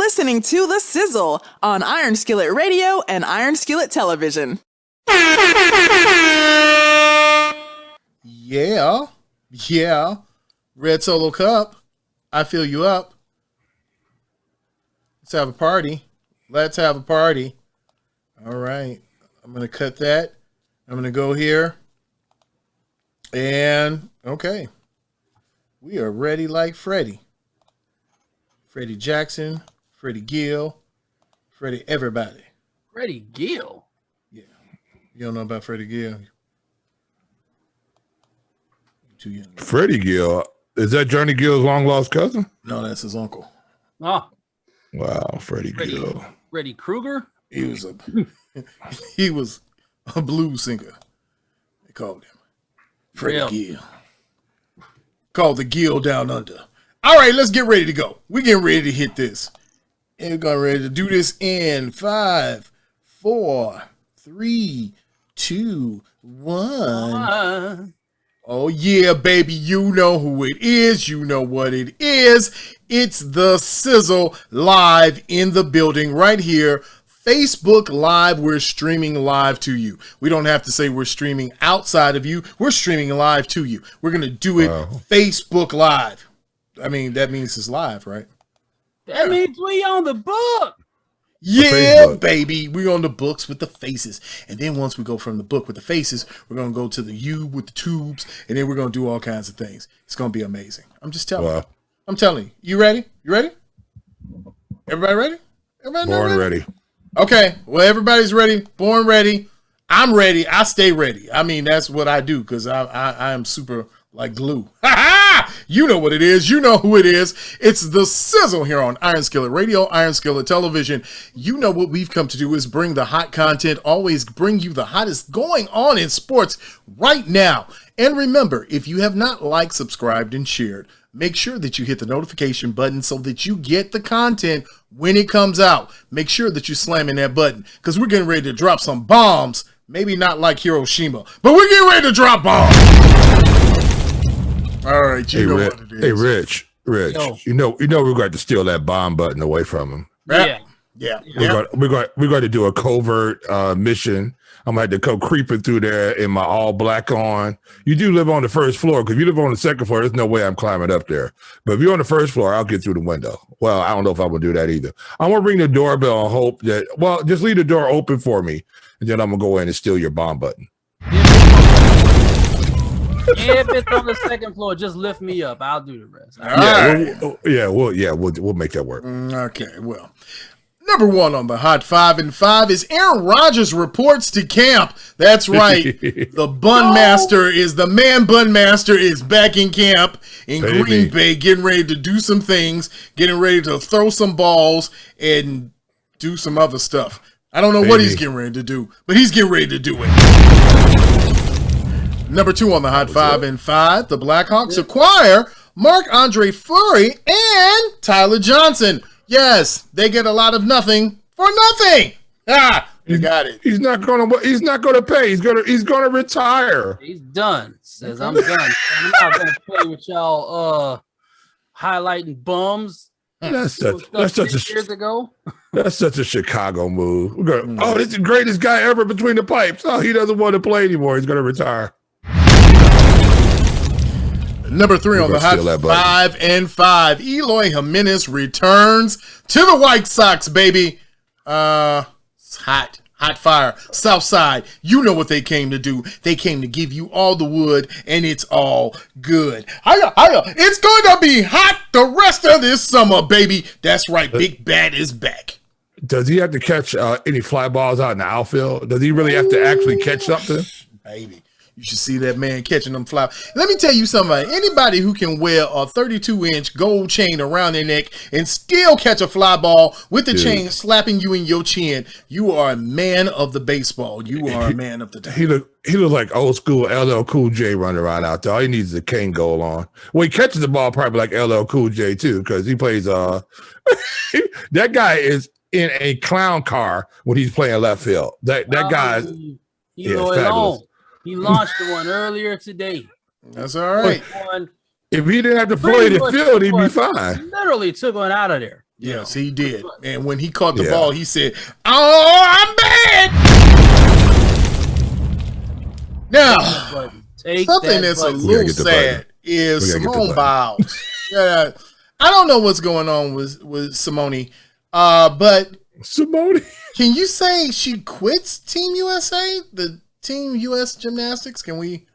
listening to The Sizzle on Iron Skillet Radio and Iron Skillet Television. Yeah. Red Solo Cup. I fill you up. Let's have a party. All right. I'm going to cut that. I'm going to go here. And, okay. We are ready like Freddie. Freddie Jackson, Freddie Gill, Freddie everybody. Freddie Gill? Yeah. You don't know about Freddie Gill? Too young. Freddie Gill. Is that Johnny Gill's long-lost cousin? No, that's his uncle. Oh. Wow, Freddie Gill. Freddy Krueger? He was a blues singer. They called him Freddie Gill. Called the Gill Down Under. All right, let's get ready to go. We're getting ready to hit this. And we're going ready to do this in 5, 4, 3, 2, 1. Oh, yeah, baby. You know who it is. You know what it is. It's the Sizzle live in the building right here. Facebook Live. We're streaming live to you. We don't have to say we're streaming outside of you. We're streaming live to you. We're going to do it Facebook Live. I mean, that means it's live, right? That means we on the book. Yeah, baby. We're on the books with the faces. And then once we go from the book with the faces, we're going to go to the U with the tubes. And then we're going to do all kinds of things. It's going to be amazing. I'm just telling you. I'm telling you. You ready? You ready? Everybody ready? Everybody Born ready. Okay. Well, everybody's ready. Born ready. I'm ready. I stay ready. I mean, that's what I do because I am super like glue. You know what it is. You know who it is. It's the Sizzle here on Iron Skillet Radio, Iron Skillet Television. You know what we've come to do is bring the hot content, always bring you the hottest going on in sports right now. And remember, if you have not liked, subscribed, and shared, make sure that you hit the notification button so that you get the content when it comes out. Make sure that you slam in that button because we're getting ready to drop some bombs. Maybe not like Hiroshima, but we're getting ready to drop bombs. All right, you know what it is. Hey, Rich, you know we're going to steal that bomb button away from him. Yeah. We're going to do a covert mission. I'm going to have to go creeping through there in my all black on. You do live on the first floor because if you live on the second floor, there's no way I'm climbing up there. But if you're on the first floor, I'll get through the window. Well, I don't know if I will do that either. I'm going to ring the doorbell and hope that, just leave the door open for me. And then I'm going to go in and steal your bomb button. If it's on the second floor, just lift me up. I'll do the rest. We'll make that work. Okay, well. Number one on the Hot 5 and 5 is Aaron Rodgers reports to camp. That's right. The Bun Master is back in camp in Green Bay, getting ready to do some things, getting ready to throw some balls and do some other stuff. I don't know what he's getting ready to do, but he's getting ready to do it. Number 2 on the Hot 5 and 5, the BLACKHAWKS acquire Marc-Andre Fleury and Tyler Johnson. Yes, they get a lot of nothing for nothing. You got it. He's not gonna pay. He's gonna retire. He's done. Says I'm done. I'm not gonna play with y'all highlighting bums. That's such years ago. That's such a Chicago move. We're gonna, this is the greatest guy ever between the pipes. Oh, he doesn't want to play anymore. He's gonna retire. Number 3 on the Hot 5 and 5, Eloy Jimenez returns to the White Sox, baby. It's hot fire. South Side, you know what they came to do. They came to give you all the wood, and it's all good. Hiya. It's going to be hot the rest of this summer, baby. That's right, Big Bad is back. Does he have to catch any fly balls out in the outfield? Does he really have to actually catch something? Baby. You should see that man catching them fly. Let me tell you something. Anybody who can wear a 32-inch gold chain around their neck and still catch a fly ball with the chain slapping you in your chin, you are a man of the baseball. You are a man of the day. He look like old school LL Cool J running around out there. All he needs is a cane goal on. Well, he catches the ball probably like LL Cool J too, because he plays. That guy is in a clown car when he's playing left field. That guy is fabulous. He launched the one earlier today. That's all right. If he didn't have to play the field, he'd be fine. Literally took one out of there. Yes, he did. And when he caught the Yeah. ball, he said, "Oh, I'm bad." Now, something that's a little sad is Simone Biles. Yeah, I don't know what's going on with Simone, but Simone, can you say she quits Team USA, the Team US Gymnastics? Can we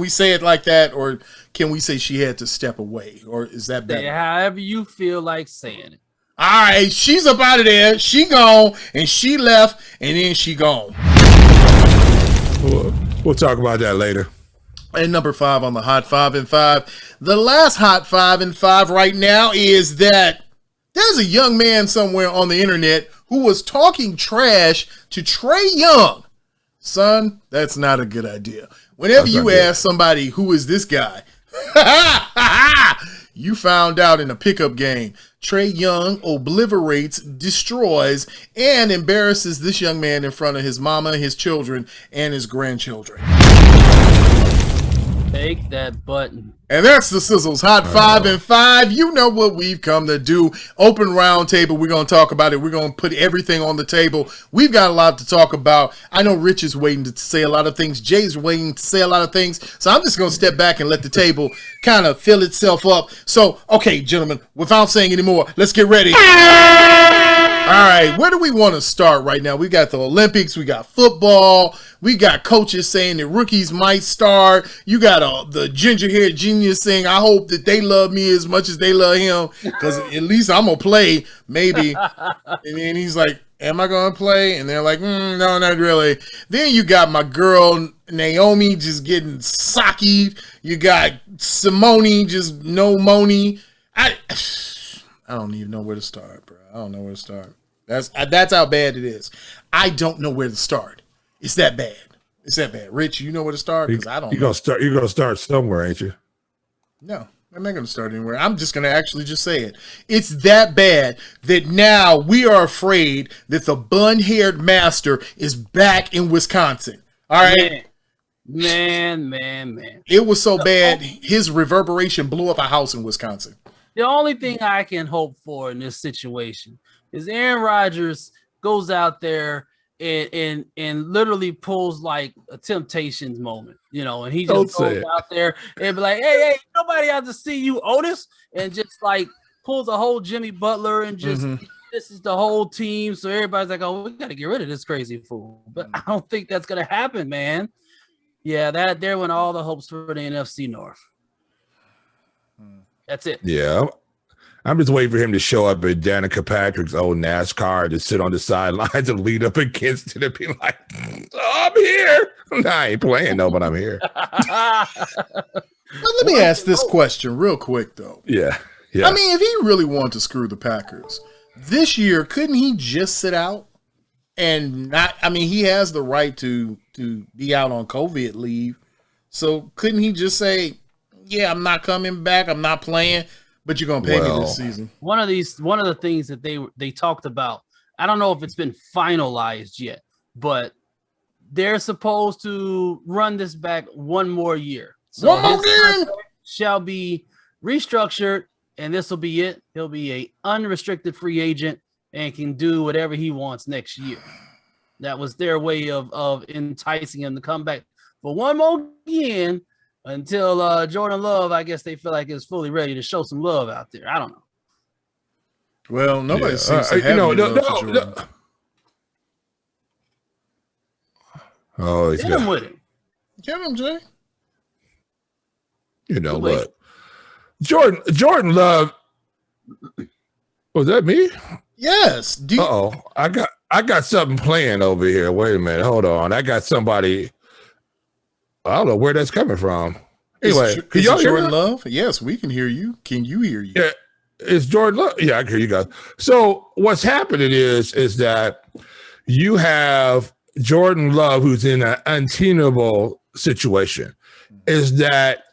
say it like that, or can we say she had to step away, or is that better? However you feel like saying it. All right, she's up out of there. She gone, and she left, and then she gone. We'll talk about that later. And number 5 on the Hot 5 and 5. The last Hot 5 and 5 right now is that there's a young man somewhere on the internet who was talking trash to Trae Young. Son, that's not a good idea. Whenever you ask somebody, who is this guy? You found out in a pickup game. Trae Young obliterates, destroys, and embarrasses this young man in front of his mama, his children, and his grandchildren. Take that button. And that's the Sizzle's Hot 5 and 5. You know what we've come to do. Open round table. We're going to talk about it. We're going to put everything on the table. We've got a lot to talk about. I know Rich is waiting to say a lot of things. Jay's waiting to say a lot of things. So I'm just going to step back and let the table kind of fill itself up. So, okay, gentlemen, without saying any more, let's get ready. All right, where do we want to start right now? We got the Olympics, we got football, we got coaches saying that rookies might start. You got the ginger hair genius saying, I hope that they love me as much as they love him, because at least I'm going to play, maybe. And then he's like, am I going to play? And they're like, no, not really. Then you got my girl Naomi just getting socky. You got Simone just no money. I don't even know where to start, bro. I don't know where to start. That's how bad it is. I don't know where to start. It's that bad. It's that bad. Rich, you know where to start? Because I don't. You're gonna start somewhere, ain't you? No, I'm not gonna start anywhere. I'm just gonna actually just say it. It's that bad that now we are afraid that the bun-haired master is back in Wisconsin. All right. Man. It was so bad, his reverberation blew up a house in Wisconsin. The only thing I can hope for in this situation is Aaron Rodgers goes out there and literally pulls like a Temptations moment, and he just goes out there and be like, hey, nobody out to see you, Otis, and just like pulls a whole Jimmy Butler and just this is the whole team. So everybody's like, oh, we got to get rid of this crazy fool. But I don't think that's going to happen, man. Yeah, there went all the hopes for the NFC North. That's it. Yeah. I'm just waiting for him to show up at Danica Patrick's old NASCAR to sit on the sidelines and lead up against it and be like, I'm here. I ain't playing, no, but I'm here. Let me ask this question real quick, though. Yeah. I mean, if he really wanted to screw the Packers, this year, couldn't he just sit out and not? I mean, he has the right to be out on COVID leave. So couldn't he just say, yeah, I'm not coming back. I'm not playing, but you're going to pay me this season. One of the things that they talked about, I don't know if it's been finalized yet, but they're supposed to run this back one more year. So one more year shall be restructured, and this will be it. He'll be a unrestricted free agent and can do whatever he wants next year. That was their way of enticing him to come back for one more again. Until Jordan Love, I guess they feel like is fully ready to show some love out there. I don't know. Well, nobody seems to have any love for Jordan. Oh, he's Get him with him. Get him, Jay. You know what? Jordan Love. Was that me? Yes. I got something playing over here. Wait a minute. Hold on. I got somebody. I don't know where that's coming from. Anyway, can y'all hear Love? Yes, we can hear you. Can you hear you? Yeah, it's Jordan Love. Yeah, I can hear you guys. So what's happening is that you have Jordan Love, who's in an untenable situation. Is that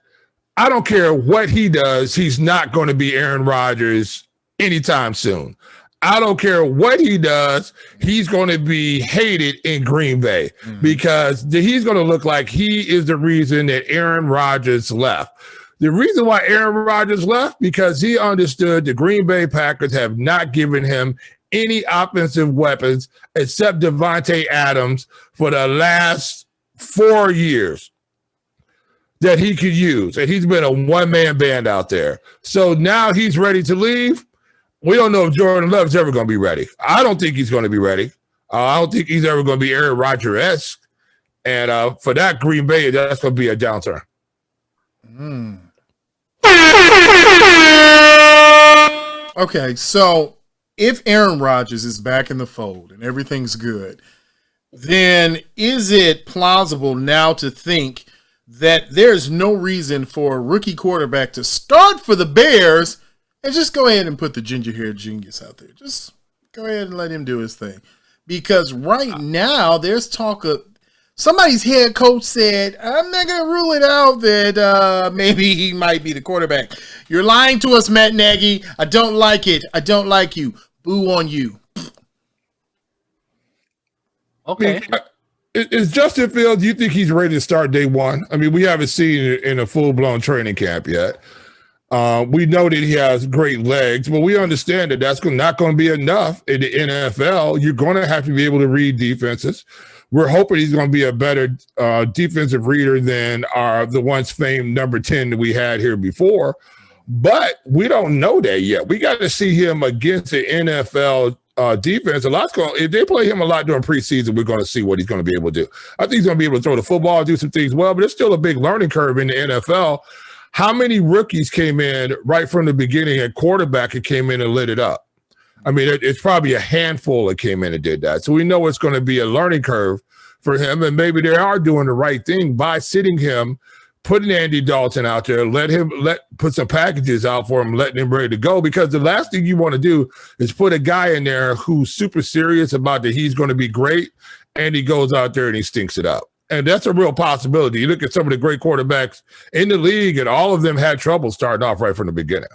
I don't care what he does, he's not going to be Aaron Rodgers anytime soon. I don't care what he does, he's going to be hated in Green Bay because he's going to look like he is the reason that Aaron Rodgers left. The reason why Aaron Rodgers left, because he understood the Green Bay Packers have not given him any offensive weapons except Devontae Adams for the last 4 years that he could use. And he's been a one-man band out there. So now he's ready to leave. We don't know if Jordan Love's ever going to be ready. I don't think he's going to be ready. I don't think he's ever going to be Aaron Rodgers-esque. And for that Green Bay, that's going to be a downturn. Okay, so if Aaron Rodgers is back in the fold and everything's good, then is it plausible now to think that there's no reason for a rookie quarterback to start for the Bears and just go ahead and put the ginger-haired genius out there? Just go ahead and let him do his thing. Because right now there's talk of somebody's head coach said, I'm not going to rule it out that maybe he might be the quarterback. You're lying to us, Matt Nagy. I don't like it. I don't like you. Boo on you. Okay. Is Justin Fields, do you think he's ready to start day one? I mean, we haven't seen it in a full-blown training camp yet. We know that he has great legs, but we understand that that's not going to be enough in the NFL. You're going to have to be able to read defenses. We're hoping he's going to be a better defensive reader than the once famed number 10 that we had here before. But we don't know that yet. We got to see him against the NFL defense. If they play him a lot during preseason, we're going to see what he's going to be able to do. I think he's going to be able to throw the football, do some things well, but it's still a big learning curve in the NFL. How many rookies came in right from the beginning at quarterback and came in and lit it up? I mean, it's probably a handful that came in and did that. So we know it's going to be a learning curve for him, and maybe they are doing the right thing by sitting him, putting Andy Dalton out there, put some packages out for him, letting him ready to go, because the last thing you want to do is put a guy in there who's super serious about that he's going to be great, and he goes out there and he stinks it up. And that's a real possibility. You look at some of the great quarterbacks in the league, and all of them had trouble starting off right from the beginning.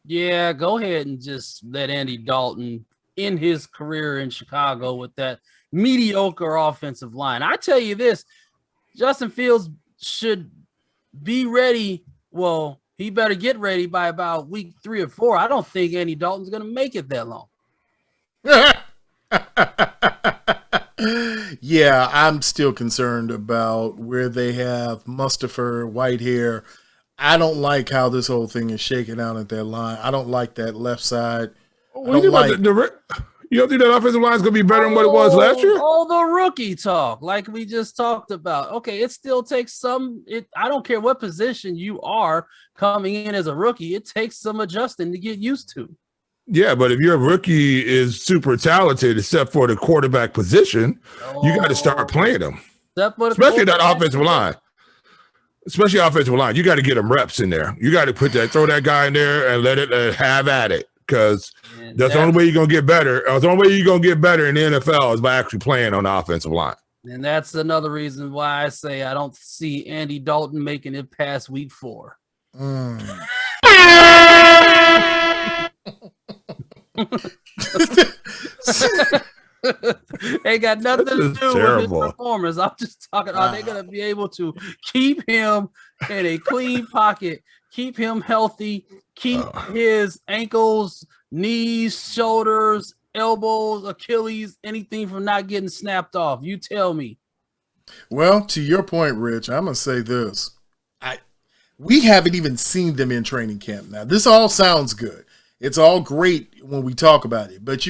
Yeah, go ahead and just let Andy Dalton end his career in Chicago with that mediocre offensive line. I tell you this, Justin Fields should be ready. Well, he better get ready by about week 3 or 4. I don't think Andy Dalton's going to make it that long. Yeah, I'm still concerned about where they have Mustapher, Whitehair. I don't like how this whole thing is shaking out at that line. I don't like that left side. You don't think that offensive line is going to be better than what it was last year? All the rookie talk, like we just talked about. Okay, it still takes I don't care what position you are coming in as a rookie. It takes some adjusting to get used to. Yeah, but if your rookie is super talented, except for the quarterback position, you got to start playing them. Especially that offensive line. Especially offensive line. You got to get them reps in there. You got to throw that guy in there and let it have at it. Because that's the only way you're going to get better. The only way you're going to get better in the NFL is by actually playing on the offensive line. And that's another reason why I say I don't see Andy Dalton making it past week 4. Ain't got nothing to do with his performance. I'm just talking about they're going to be able to keep him in a clean pocket, keep him healthy, keep his ankles, knees, shoulders, elbows, Achilles, anything from not getting snapped off. You tell me. Well, to your point, Rich, I'm going to say this. We haven't even seen them in training camp. Now, this all sounds good. It's all great when we talk about it. But,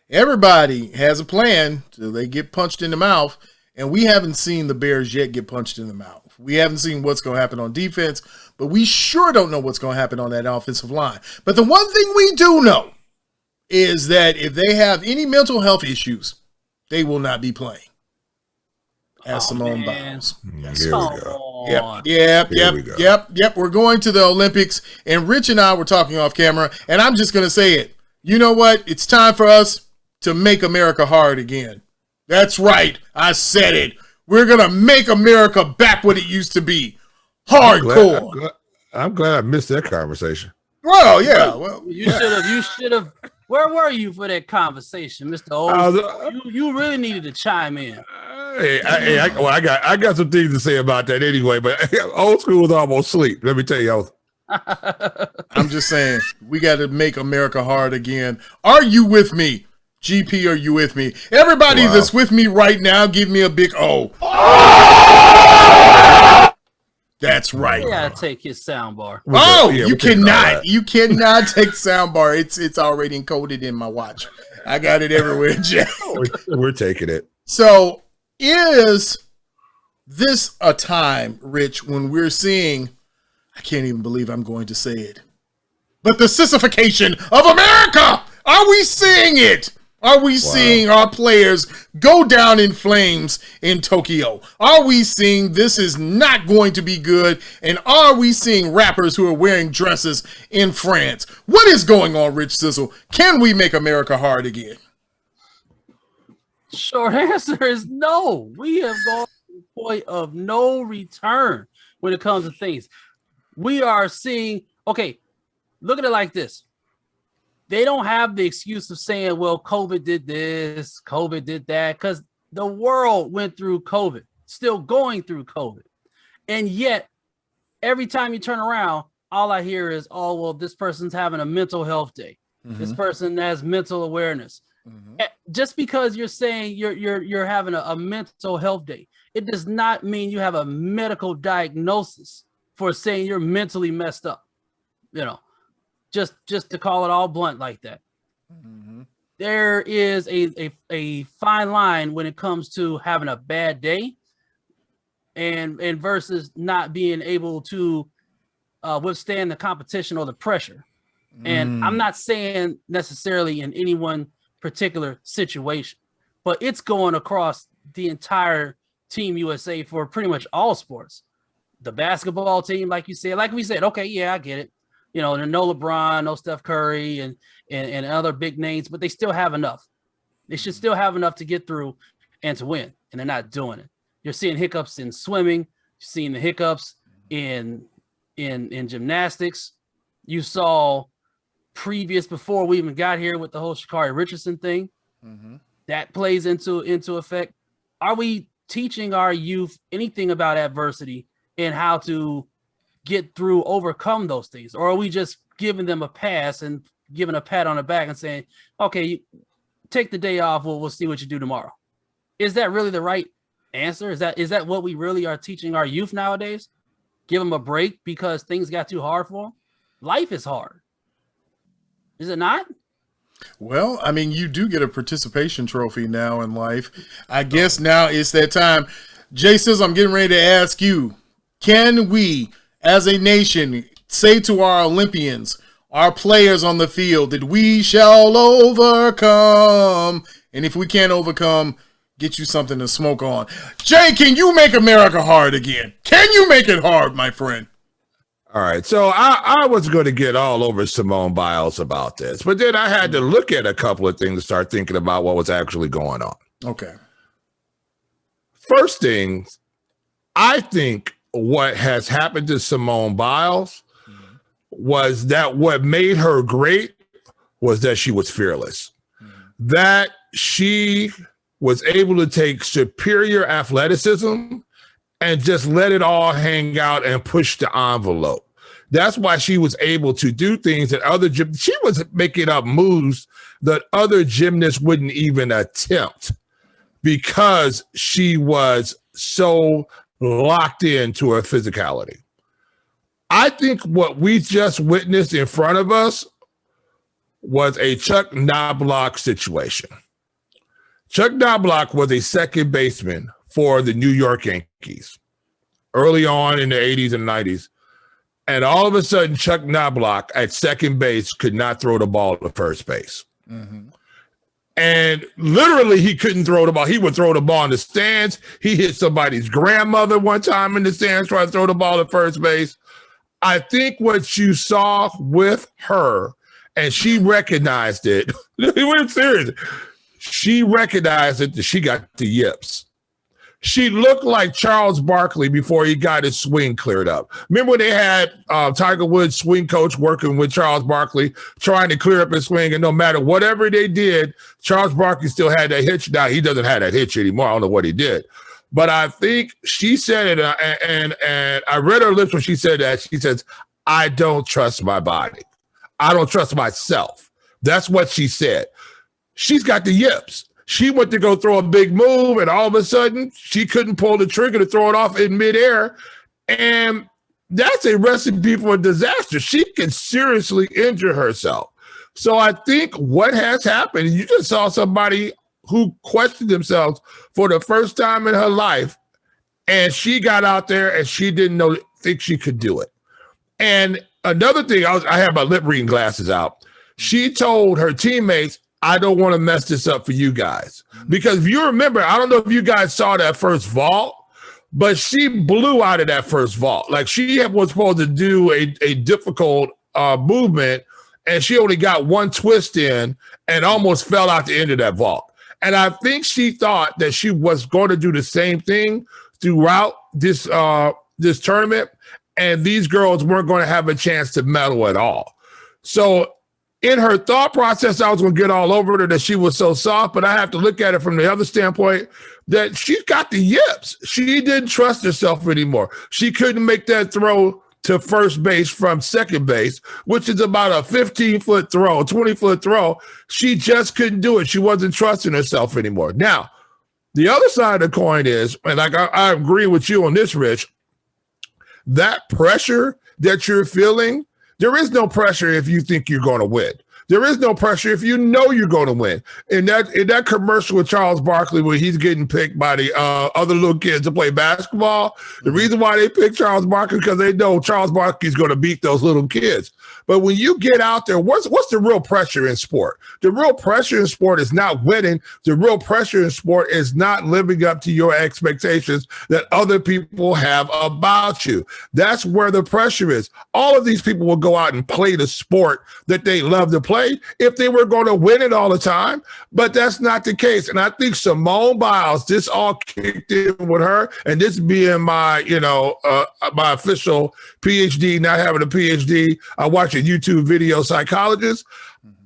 everybody has a plan till they get punched in the mouth, and we haven't seen the Bears yet get punched in the mouth. We haven't seen what's going to happen on defense, but we sure don't know what's going to happen on that offensive line. But the one thing we do know is that if they have any mental health issues, they will not be playing. As Simone Biles. Yes. Here we go. Yep. We're going to the Olympics, and Rich and I were talking off camera, and I'm just going to say it. You know what? It's time for us to make America hard again. That's right. I said it. We're going to make America back what it used to be. Hardcore. I'm glad I missed that conversation. Well, yeah. Well, you should have Where were you for that conversation, Mr. O? You really needed to chime in. I got some things to say about that anyway, but old school was almost asleep. Let me tell you. I'm just saying, we got to make America hard again. Are you with me? GP, are you with me? Everybody that's with me right now, give me a big O. That's right. You gotta take his soundbar. You cannot. You cannot take soundbar. It's already encoded in my watch. I got it everywhere, Jay. We're taking it. So, is this a time, Rich, when we're seeing, I can't even believe I'm going to say it, but the sissification of America? Are we seeing it? Are we seeing our players go down in flames in Tokyo? Are we seeing this is not going to be good? And are we seeing rappers who are wearing dresses in France? What is going on, Rich Sizzle? Can we make America hard again? Short answer is no. We have gone to the point of no return when it comes to things. We are seeing, okay, look at it like this. They don't have the excuse of saying, well, COVID did this, COVID did that, because the world went through COVID, still going through COVID. And yet, every time you turn around, all I hear is, oh, well, this person's having a mental health day. Mm-hmm. This person has mental awareness. Mm-hmm. Just because you're saying you're having a mental health day, it does not mean you have a medical diagnosis for saying you're mentally messed up, you know. Just to call it all blunt like that. Mm-hmm. There is a fine line when it comes to having a bad day and versus not being able to withstand the competition or the pressure. And I'm not saying necessarily in any one particular situation, but it's going across the entire Team USA for pretty much all sports. The basketball team, like we said, okay, yeah, I get it. You know, there's no LeBron, no Steph Curry, and other big names, but they still have enough. They should still have enough to get through and to win, and they're not doing it. You're seeing hiccups in swimming. You're seeing the hiccups in gymnastics. You saw before we even got here with the whole Sha'Carri Richardson thing. Mm-hmm. That plays into effect. Are we teaching our youth anything about adversity and how to overcome those things, or are we just giving them a pass and giving a pat on the back and saying, okay, take the day off, we'll see what you do tomorrow? Is that really the right answer? Is that what we really are teaching our youth nowadays? Give them a break because things got too hard for them? Life is hard, is it not? Well, I mean, you do get a participation trophy now in life. I guess now it's that time. Jay says, I'm getting ready to ask you, can we as a nation say to our Olympians, our players on the field, that we shall overcome? And if we can't overcome, get you something to smoke on. Jay, can you make America hard again? Can you make it hard, my friend? All right. So I was going to get all over Simone Biles about this, but then I had to look at a couple of things to start thinking about what was actually going on. Okay. First thing, I think what has happened to Simone Biles was that what made her great was that she was fearless, that she was able to take superior athleticism and just let it all hang out and push the envelope. That's why she was able to do things that she was making up moves that other gymnasts wouldn't even attempt because she was so locked into her physicality. I think what we just witnessed in front of us was a Chuck Knobloch situation. Chuck Knobloch was a second baseman for the New York Yankees early on in the 80s and 90s. And all of a sudden, Chuck Knobloch at second base could not throw the ball to first base. Mm-hmm. And literally, he couldn't throw the ball. He would throw the ball in the stands. He hit somebody's grandmother one time in the stands trying to throw the ball to first base. I think what you saw with her, and she recognized it. We're serious. She recognized it that she got the yips. She looked like Charles Barkley before he got his swing cleared up. Remember when they had Tiger Woods' swing coach working with Charles Barkley, trying to clear up his swing, and no matter whatever they did, Charles Barkley still had that hitch. Now, he doesn't have that hitch anymore. I don't know what he did. But I think she said it, and I read her lips when she said that. She says, I don't trust my body. I don't trust myself. That's what she said. She's got the yips. She went to go throw a big move, and all of a sudden, she couldn't pull the trigger to throw it off in midair. And that's a recipe for a disaster. She can seriously injure herself. So I think what has happened, you just saw somebody who questioned themselves for the first time in her life, and she got out there and she didn't think she could do it. And another thing, I had my lip reading glasses out. She told her teammates, I don't want to mess this up for you guys. Because if you remember, I don't know if you guys saw that first vault, but she blew out of that first vault. Like, she was supposed to do a difficult movement, and she only got one twist in and almost fell out the end of that vault. And I think she thought that she was going to do the same thing throughout this tournament, and these girls weren't going to have a chance to medal at all. So in her thought process, I was going to get all over her that she was so soft, but I have to look at it from the other standpoint that she's got the yips. She didn't trust herself anymore. She couldn't make that throw to first base from second base, which is about a 15-foot throw, 20-foot throw. She just couldn't do it. She wasn't trusting herself anymore. Now, the other side of the coin is, and like I agree with you on this, Rich, that pressure that you're feeling, there is no pressure if you think you're going to win. There is no pressure if you know you're going to win. In that commercial with Charles Barkley where he's getting picked by the other little kids to play basketball, the reason why they pick Charles Barkley because they know Charles Barkley's going to beat those little kids. But when you get out there, what's the real pressure in sport? The real pressure in sport is not winning. The real pressure in sport is not living up to your expectations that other people have about you. That's where the pressure is. All of these people will go out and play the sport that they love to play if they were going to win it all the time, but that's not the case. And I think Simone Biles, this all kicked in with her, and this being my, my official PhD, not having a PhD, I watch a YouTube video psychologist.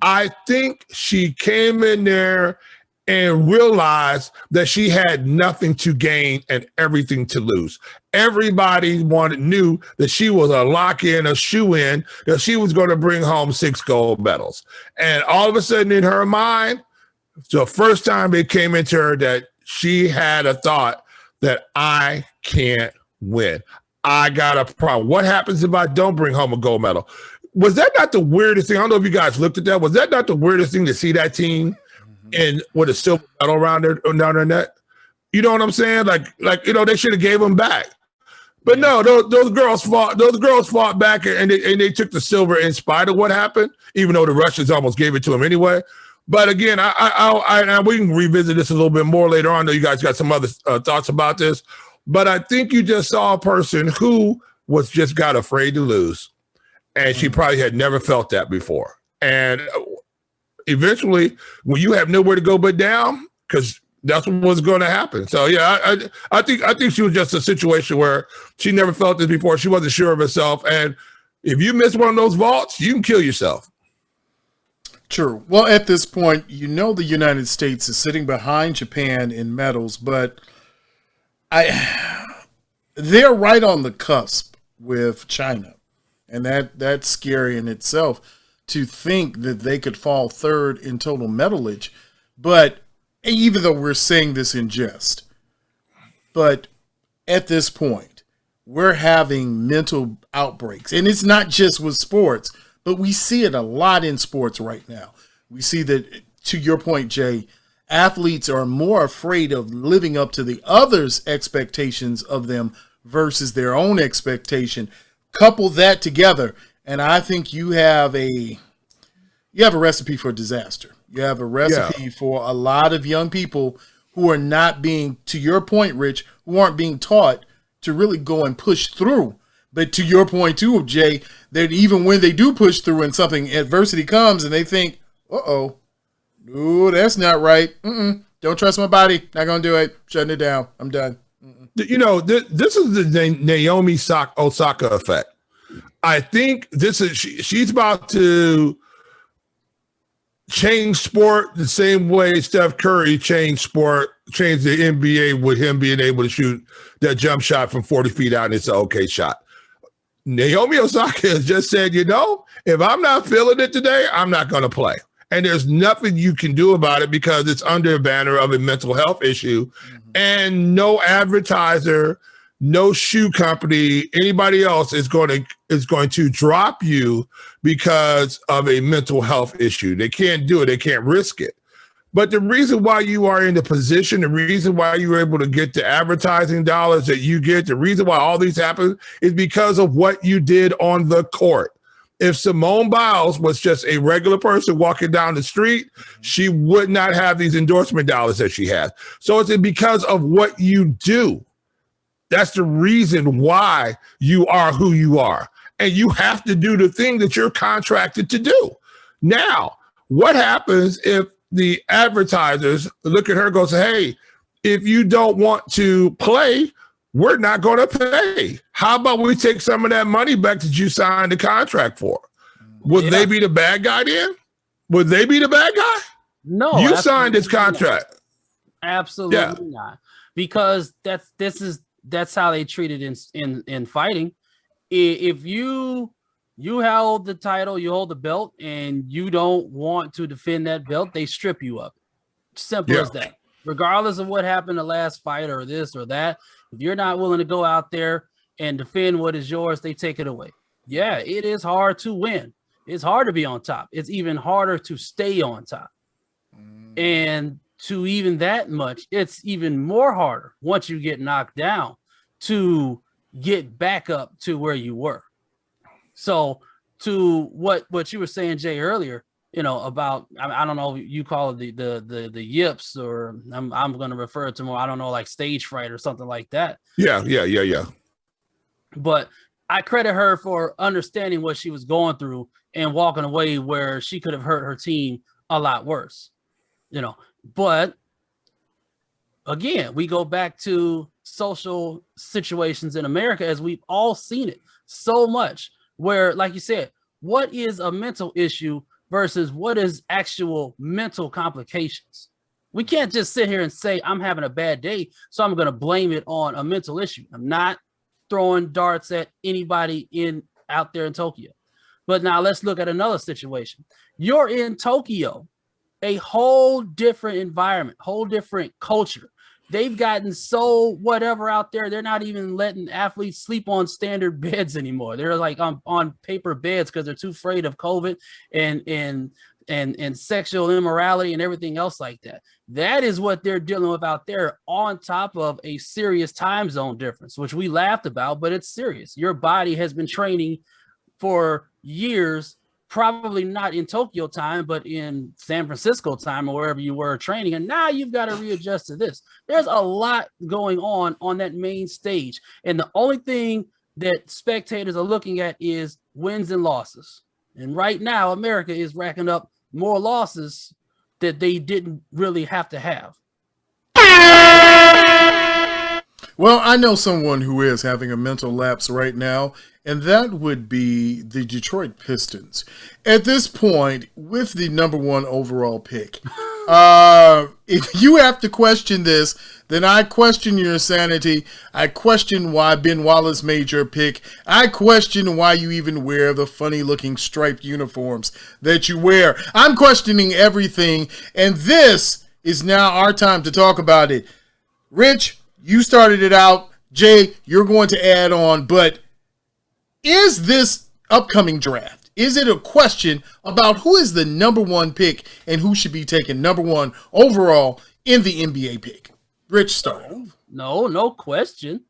I think she came in there and realized that she had nothing to gain and everything to lose. Everybody knew that she was a lock-in, a shoe-in, that she was going to bring home 6 gold medals. And all of a sudden in her mind, the first time it came into her that she had a thought that I can't win. I got a problem. What happens if I don't bring home a gold medal? Was that not the weirdest thing? I don't know if you guys looked at that. Was that not the weirdest thing to see that team and with a silver medal around down their neck? You know what I'm saying? Like they should have gave them back. But no, those girls fought back and they took the silver in spite of what happened, even though the Russians almost gave it to them anyway. But again, we can revisit this a little bit more later on. I know you guys got some other thoughts about this, but I think you just saw a person who was just got afraid to lose, and she probably had never felt that before. And eventually, when you have nowhere to go but down, because that's what was going to happen. So yeah, I think she was just a situation where she never felt this before. She wasn't sure of herself, and if you miss one of those vaults, you can kill yourself. True. Well, at this point, the United States is sitting behind Japan in medals, but they're right on the cusp with China, and that's scary in itself to think that they could fall third in total medalage. But even though we're saying this in jest, but at this point, we're having mental outbreaks, and it's not just with sports. But we see it a lot in sports right now. We see that, to your point, Jay, athletes are more afraid of living up to the others' expectations of them versus their own expectation. Couple that together, and I think you have a recipe for disaster. You have a recipe for a lot of young people who are not being, to your point, Rich, who aren't being taught to really go and push through. But to your point too, Jay, that even when they do push through and something, adversity comes and they think, no, that's not right. Don't trust my body. Not going to do it. Shutting it down. I'm done. this is the Naomi Osaka effect. I think this is she's about to change sport the same way Steph Curry changed the NBA with him being able to shoot that jump shot from 40 feet out, and it's an okay shot. Naomi Osaka has just said, if I'm not feeling it today, I'm not going to play. And there's nothing you can do about it because it's under a banner of a mental health issue. And no advertiser, no shoe company, anybody else is going to drop you because of a mental health issue. They can't do it. They can't risk it. But the reason why you are in the position, the reason why you were able to get the advertising dollars that you get, the reason why all these happen is because of what you did on the court. If Simone Biles was just a regular person walking down the street, she would not have these endorsement dollars that she has. So it's because of what you do. That's the reason why you are who you are. And you have to do the thing that you're contracted to do. Now, what happens if the advertisers look at her and go, hey, if you don't want to play, we're not going to pay. How about we take some of that money back that you signed the contract for? Would they be the bad guy then? Would they be the bad guy? No. You signed this contract. Absolutely not. Because that's how they treat it in fighting. If you hold the title, you hold the belt, and you don't want to defend that belt, they strip you of it. Simple as that. Regardless of what happened the last fight or this or that, if you're not willing to go out there and defend what is yours, they take it away. Yeah, it is hard to win. It's hard to be on top. It's even harder to stay on top. And to even that much, it's even more harder once you get knocked down to get back up to where you were. So to what you were saying, Jay, earlier, about, I don't know, you call it the yips, or I'm going to refer to more, I don't know, like stage fright or something like that. Yeah. But I credit her for understanding what she was going through and walking away where she could have hurt her team a lot worse, But again, we go back to social situations in America, as we've all seen it so much, where, like you said, what is a mental issue versus what is actual mental complications? We can't just sit here and say, I'm having a bad day, so I'm going to blame it on a mental issue. I'm not throwing darts at anybody out there in Tokyo. But now let's look at another situation. You're in Tokyo, a whole different environment, whole different culture. They've gotten so whatever out there, they're not even letting athletes sleep on standard beds anymore. They're like on paper beds because they're too afraid of COVID and sexual immorality and everything else like that. That is what they're dealing with out there, on top of a serious time zone difference, which we laughed about, but it's serious. Your body has been training for years, probably not in Tokyo time, but in San Francisco time or wherever you were training. And now you've got to readjust to this. There's a lot going on that main stage. And the only thing that spectators are looking at is wins and losses. And right now, America is racking up more losses that they didn't really have to have. Well, I know someone who is having a mental lapse right now, and that would be the Detroit Pistons. At this point, with the number 1 overall pick, if you have to question this, then I question your sanity. I question why Ben Wallace made your pick. I question why you even wear the funny-looking striped uniforms that you wear. I'm questioning everything, and this is now our time to talk about it. Rich, you started it out. Jay, you're going to add on, but is this upcoming draft, is it a question about who is the number 1 pick and who should be taken number 1 overall in the NBA pick? Rich, start. No question.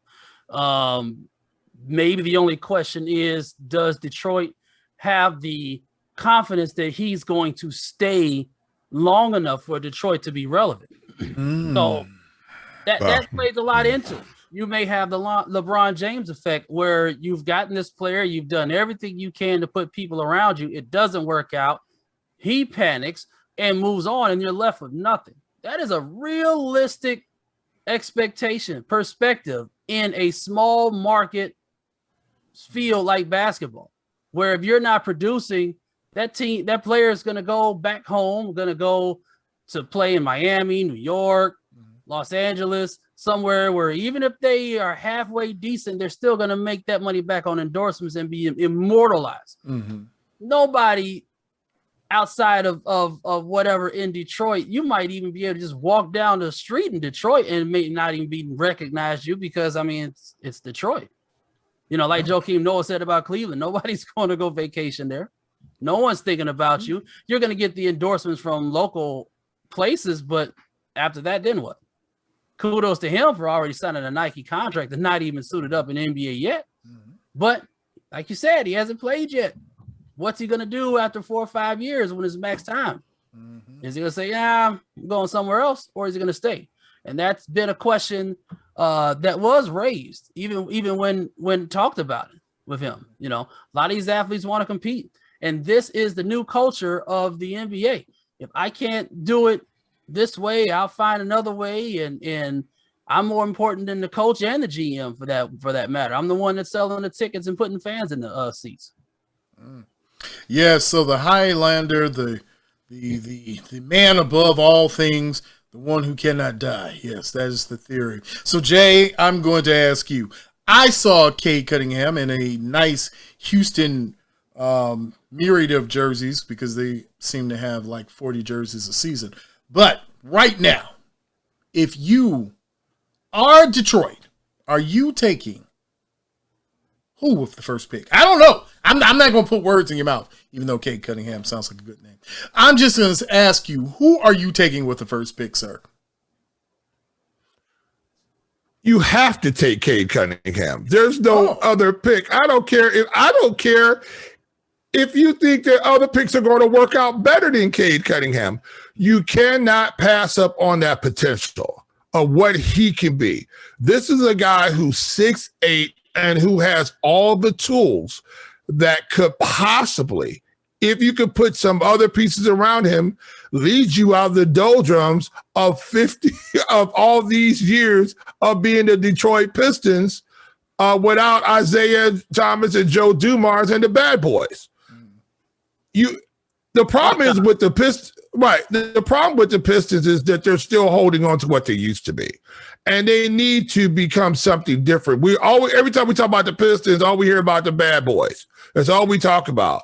Maybe the only question is, does Detroit have the confidence that he's going to stay long enough for Detroit to be relevant? So that plays a lot into it. You may have the LeBron James effect, where you've gotten this player, you've done everything you can to put people around you. It doesn't work out. He panics and moves on, and you're left with nothing. That is a realistic expectation, perspective in a small market field like basketball, where if you're not producing, that player is going to go back home, going to go to play in Miami, New York, Los Angeles, somewhere where even if they are halfway decent, they're still going to make that money back on endorsements and be immortalized. Nobody outside of whatever in Detroit, you might even be able to just walk down the street in Detroit and may not even be recognize you because, I mean, it's Detroit. You know, like Joakim Noah said about Cleveland, nobody's going to go vacation there. No one's thinking about you. You're going to get the endorsements from local places, but after that, then what? Kudos to him for already signing a Nike contract and not even suited up in the NBA yet. But like you said, he hasn't played yet. What's he going to do after 4 or 5 years when it's max time? Is he going to say, yeah, I'm going somewhere else, or is he going to stay? And that's been a question that was raised even when talked about it with him. You know, a lot of these athletes want to compete, and this is the new culture of the NBA. If I can't do it this way, I'll find another way, and I'm more important than the coach and the GM for that matter. I'm the one that's selling the tickets and putting fans in the seats. Yeah, so the Highlander, the man above all things, the one who cannot die. Yes, that is the theory. So, Jay, I'm going to ask you. I saw Cade Cunningham in a nice Houston myriad of jerseys because they seem to have like 40 jerseys a season. But right now, if you are Detroit, are you taking who with the first pick? I don't know. I'm not going to put words in your mouth, even though Cade Cunningham sounds like a good name. I'm just going to ask you, who are you taking with the first pick, sir? You have to take Cade Cunningham. There's no other pick. I don't care if you think that other picks are going to work out better than Cade Cunningham. You cannot pass up on that potential of what he can be. This is a guy who's 6'8", and who has all the tools that could possibly, if you could put some other pieces around him, lead you out of the doldrums of 50 of all these years of being the Detroit Pistons without Isaiah Thomas and Joe Dumars and the Bad Boys. The problem is with the Pistons, right? The problem with the Pistons is that they're still holding on to what they used to be. And they need to become something different. Every time we talk about the Pistons, all we hear about the Bad Boys. That's all we talk about.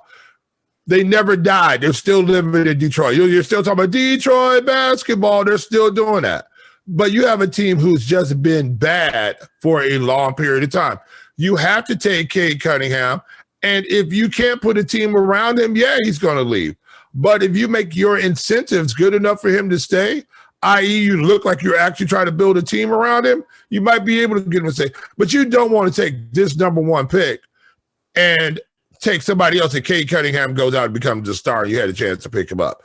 They never died. They're still living in Detroit. You're still talking about Detroit basketball. They're still doing that. But you have a team who's just been bad for a long period of time. You have to take Cade Cunningham. And if you can't put a team around him, yeah, he's going to leave. But if you make your incentives good enough for him to stay, i.e. you look like you're actually trying to build a team around him, you might be able to get him to stay. But you don't want to take this number one pick and take somebody else, and Cade Cunningham goes out and becomes the star. You had a chance to pick him up.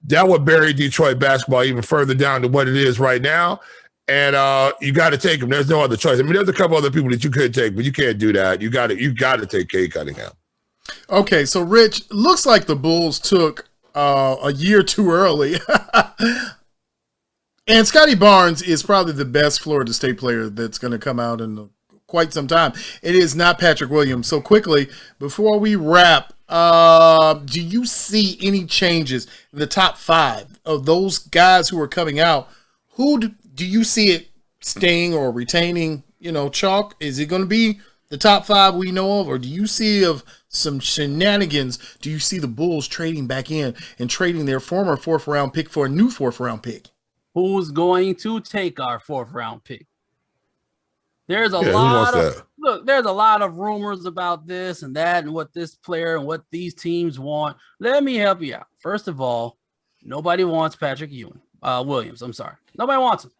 That would bury Detroit basketball even further down to what it is right now. And you got to take him. There's no other choice. I mean, there's a couple other people that you could take, but you can't do that. You got to take Cade Cunningham. Okay, so Rich, looks like the Bulls took a year too early. And Scotty Barnes is probably the best Florida State player that's going to come out in quite some time. It is not Patrick Williams. So quickly, before we wrap, do you see any changes in the top 5 of those guys who are coming out? Who do you see it staying or retaining, chalk? Is it going to be the top 5 we know of, or do you see of some shenanigans? Do you see the Bulls trading back in and trading their former 4th round pick for a new 4th round pick? Who's going to take our 4th round pick? There's a lot of rumors about this and that and what this player and what these teams want. Let me help you out. First of all, nobody wants Patrick Williams. I'm sorry. Nobody wants him.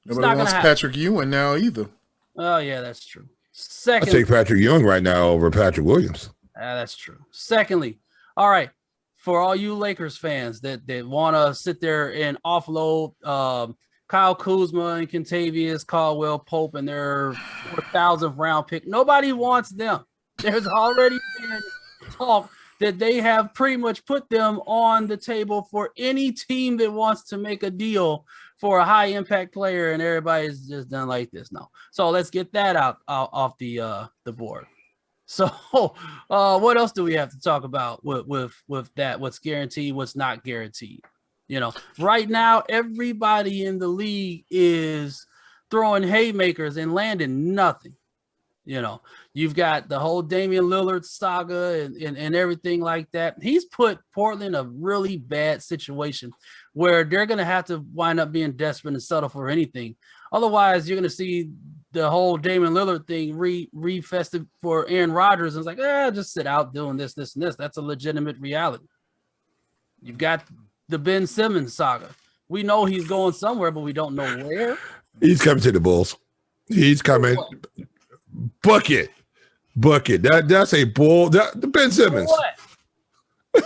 Nobody wants Patrick Ewing now either. Oh, yeah, that's true. Secondly, I take Patrick Ewing right now over Patrick Williams. That's true. Secondly, all right, for all you Lakers fans that want to sit there and offload Kyle Kuzma and Kentavious Caldwell Pope and their 4,000th round pick, nobody wants them. There's already been talk that they have pretty much put them on the table for any team that wants to make a deal for a high impact player, and everybody's just done like this. No, so let's get that out off the board. So, what else do we have to talk about with that? What's guaranteed? What's not guaranteed? You know, right now everybody in the league is throwing haymakers and landing nothing. You know, you've got the whole Damian Lillard saga and everything like that. He's put Portland in a really bad situation where they're going to have to wind up being desperate and settle for anything. Otherwise, you're going to see the whole Damian Lillard thing refested for Aaron Rodgers. And it's like, just sit out doing this, and this. That's a legitimate reality. You've got the Ben Simmons saga. We know he's going somewhere, but we don't know where. He's coming to the Bulls. He's coming. Bucket. That's a bull. The Ben Simmons. For what?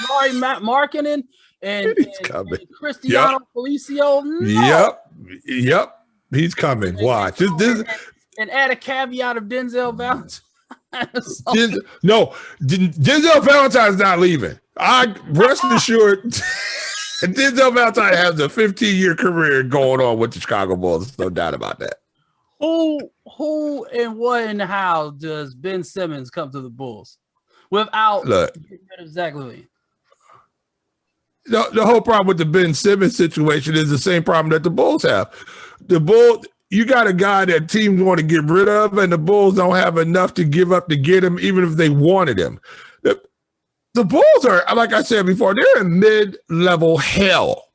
Laurie Markkinen and Cristiano Felicio. No. Yep. He's coming. Watch. And add a caveat of Denzel Valentine. Denzel Valentine's not leaving. I rest assured. Denzel Valentine has a 15-year career going on with the Chicago Bulls. There's no doubt about that. Who and what and how does Ben Simmons come to the Bulls without getting rid of Zach LaVine? The whole problem with the Ben Simmons situation is the same problem that the Bulls have. The Bulls, you got a guy that teams want to get rid of, and the Bulls don't have enough to give up to get him, even if they wanted him. The Bulls are, like I said before, they're in mid-level hell.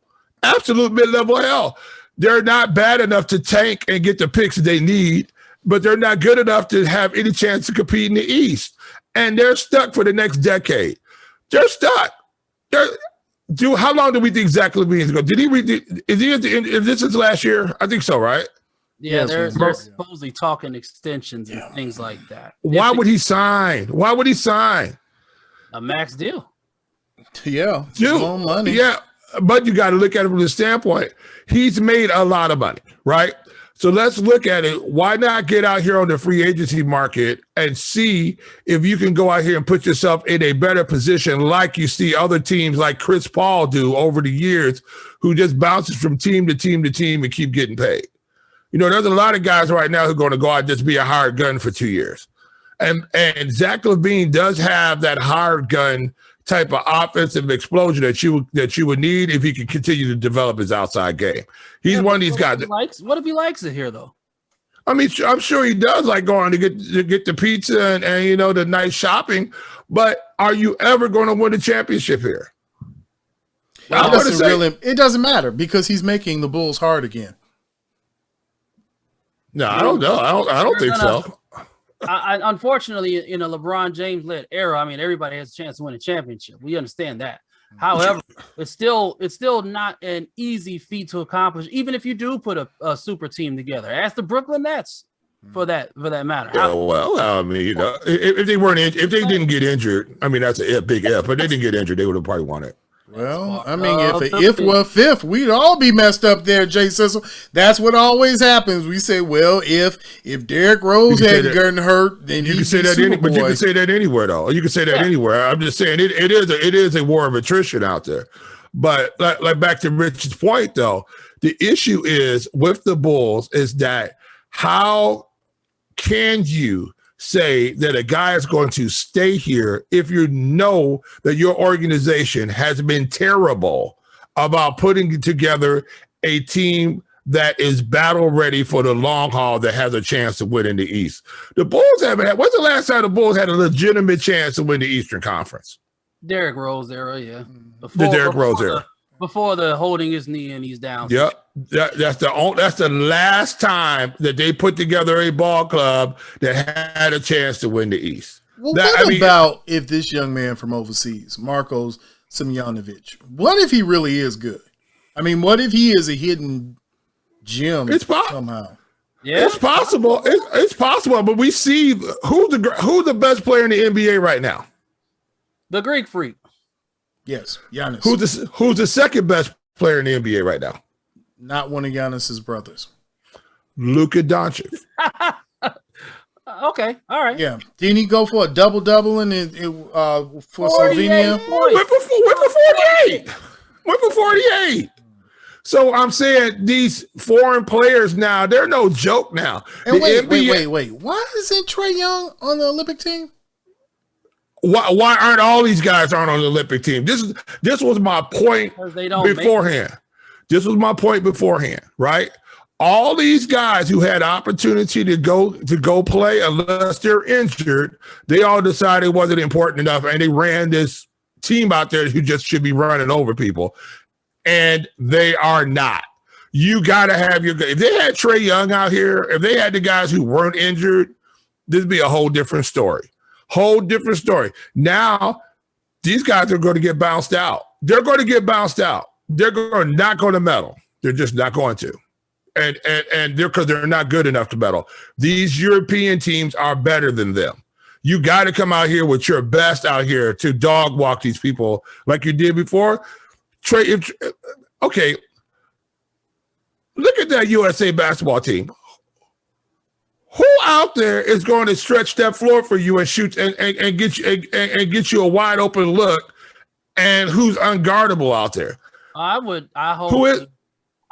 Absolute mid-level hell. They're not bad enough to tank and get the picks they need, but they're not good enough to have any chance to compete in the East. And they're stuck for the next decade. They're stuck. How long do we think Zach LaVine is ago? Did he is he at the end? Is this his last year? I think so, right? Yeah, they're supposedly talking extensions and things like that. Why would he sign? A max deal? Yeah, more money. Yeah, but you got to look at it from the standpoint. He's made a lot of money, right? So let's look at it. Why not get out here on the free agency market and see if you can go out here and put yourself in a better position like you see other teams like Chris Paul do over the years, who just bounces from team to team to team and keep getting paid. You know, there's a lot of guys right now who are going to go out and just be a hired gun for 2 years. And Zach LaVine does have that hired gun type of offensive explosion that you would need if he could continue to develop his outside game. He's one of these guys. What if he likes it here, though? I mean, I'm sure he does like going to get the pizza and you know, the nice shopping. But are you ever going to win a championship here? It doesn't matter because he's making the Bulls hard again. No, I don't know. I don't think so. Unfortunately, in a LeBron James-led era, I mean, everybody has a chance to win a championship. We understand that. However, it's still not an easy feat to accomplish, even if you do put a super team together. Ask the Brooklyn Nets for that matter. Yeah, well, I mean, you know, if they didn't get injured, I mean, that's a big if. But they didn't get injured, they would have probably won it. Well, I mean, if were fifth, we'd all be messed up there, Jay Sizzle. That's what always happens. We say, well, if Derrick Rose hadn't gotten hurt, then you can say that. But you can say that anywhere, though. You can say that anywhere. I'm just saying it is a war of attrition out there. But like back to Rich's point, though, the issue is with the Bulls is that how can you say that a guy is going to stay here if you know that your organization has been terrible about putting together a team that is battle ready for the long haul that has a chance to win in the East? The Bulls haven't had. When's the last time the Bulls had a legitimate chance to win the Eastern Conference? Derrick Rose era, yeah. The Derrick Rose era. Before the holding his knee and he's down. Yep. That's the last time that they put together a ball club that had a chance to win the East. Well, what about if this young man from overseas, Marcos Semyonovic, what if he really is good? I mean, what if he is a hidden gem somehow? Yeah, it's possible. It's possible, but we see who's the best player in the NBA right now. The Greek Freak. Yes, Giannis. Who's the second best player in the NBA right now? Not one of Giannis's brothers. Luka Doncic. Okay, all right. Yeah, didn't he go for a double-double for Slovenia? Went for 48. Went for 48. So I'm saying these foreign players now, they're no joke now. And wait. Why isn't Trae Young on the Olympic team? Why aren't all these guys on the Olympic team? This was my point beforehand. This was my point beforehand, right? All these guys who had opportunity to go play, unless they're injured, they all decided it wasn't important enough, and they ran this team out there who just should be running over people, and they are not. You got to have if they had Trae Young out here, if they had the guys who weren't injured, this would be a whole different story. Whole different story. Now, these guys are going to get bounced out. They're going to get bounced out. They're not going to medal. They're just not going to. And because they're not good enough to medal. These European teams are better than them. You got to come out here with your best out here to dog walk these people like you did before. Okay, look at that USA basketball team. Who out there is going to stretch that floor for you and shoot and get you a wide open look, and who's unguardable out there?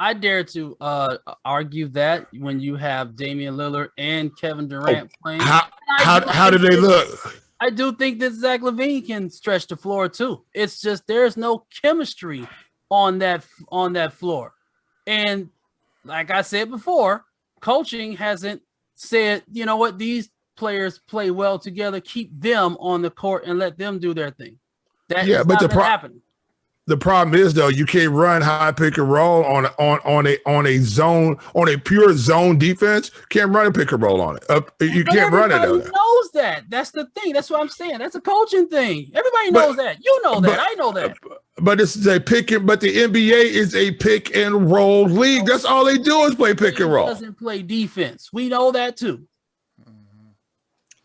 I dare to argue that when you have Damian Lillard and Kevin Durant playing. How do they look? I do think that Zach LaVine can stretch the floor too. It's just there's no chemistry on that floor. And like I said before, coaching hasn't said, you know what, these players play well together, keep them on the court and let them do their thing. That is not happening. The problem is, though, you can't run high pick and roll on a pure zone defense. Can't run a pick and roll on it. You can't run it. Everybody knows that. That's the thing. That's what I'm saying. That's a coaching thing. Everybody knows that. You know that. I know that. But it's a but the NBA is a pick and roll league. That's all they do is play pick and roll. Doesn't play defense. We know that too.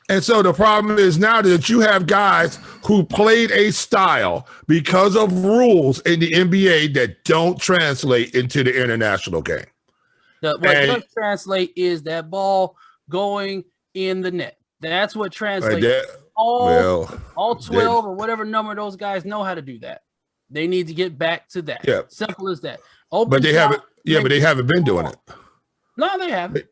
And so the problem is now that you have guys who played a style because of rules in the NBA that don't translate into the international game. What does translate is that ball going in the net. That's what translates. All 12 or whatever number those guys know how to do that. They need to get back to that. Yeah. Simple as that. But they haven't been doing it. No, they haven't.